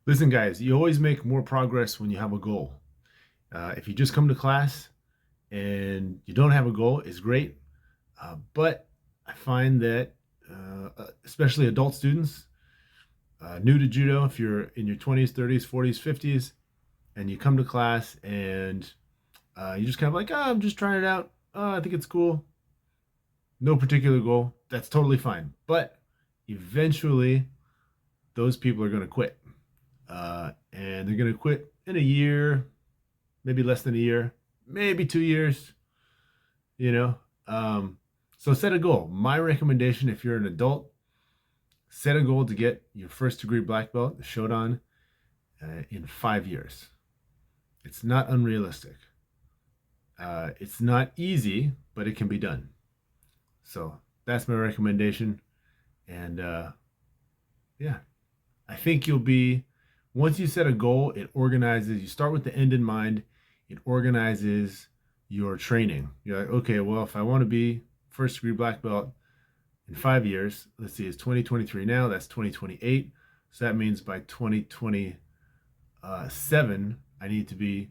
Listen, guys, you always make more progress when you have a goal. If you just come to class and you don't have a goal, it's great. But I find that, especially adult students, new to judo, if you're in your 20s, 30s, 40s, 50s, and you come to class and you just kind of like, oh, I'm just trying it out. Oh, I think it's cool. No particular goal. That's totally fine. But eventually, those people are going to quit. And they're going to quit in a year, maybe less than a year, maybe 2 years, you know. So set a goal. My recommendation, if you're an adult, set a goal to get your first degree black belt, the Shodan, in 5 years. It's not unrealistic. It's not easy, but it can be done. So that's my recommendation. And yeah, I think you'll be, once you set a goal, it organizes, you start with the end in mind, it organizes your training. You're like, okay, well, if I want to be first degree black belt in 5 years, let's see, it's 2023 now, that's 2028. So that means by 2027, I need to be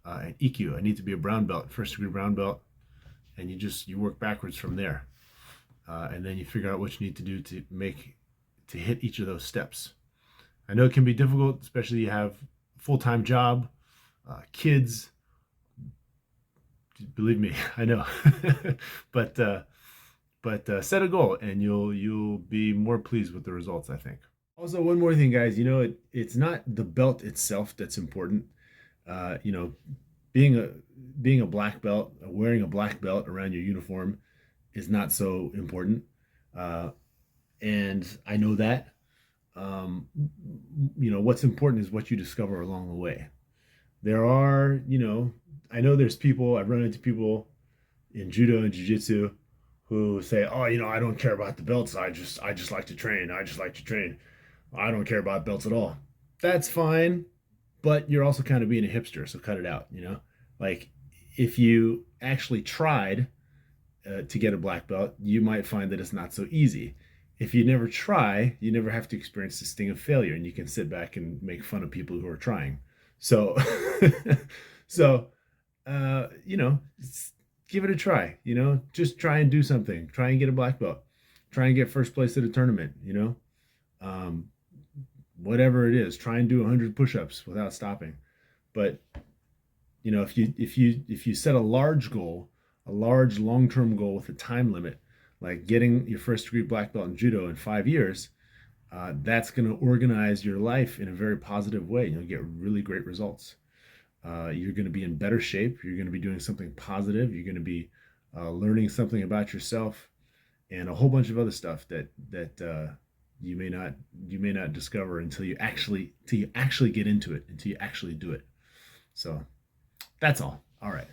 an EQ. I need to be a brown belt, first degree brown belt. And you work backwards from there. And then you figure out what you need to do to hit each of those steps. I know it can be difficult, especially you have a full-time job, kids. Believe me, I know. but set a goal, and you'll be more pleased with the results, I think. Also, one more thing, guys. It's not the belt itself that's important. Uh, you know, being a black belt, wearing a black belt around your uniform is not so important. Uh, and I know that. What's important is what you discover along the way. There are, I know there's people, I've run into people in judo and jiu-jitsu who say, oh, I don't care about the belts. I just like to train. I just like to train. I don't care about belts at all. That's fine, but you're also kind of being a hipster, so cut it out. Like, if you actually tried to get a black belt, you might find that it's not so easy. If you never try, you never have to experience the sting of failure, and you can sit back and make fun of people who are trying. So, so give it a try. Just try and do something. Try and get a black belt. Try and get first place at a tournament. Um, whatever it is, try and do 100 push-ups without stopping. But if you set a large goal, a large long-term goal with a time limit, like getting your first degree black belt in judo in 5 years, that's going to organize your life in a very positive way. You'll get really great results. You're going to be in better shape. You're going to be doing something positive. You're going to be learning something about yourself, and a whole bunch of other stuff that you may not discover until you actually get into it, until you actually do it. So that's all. All right.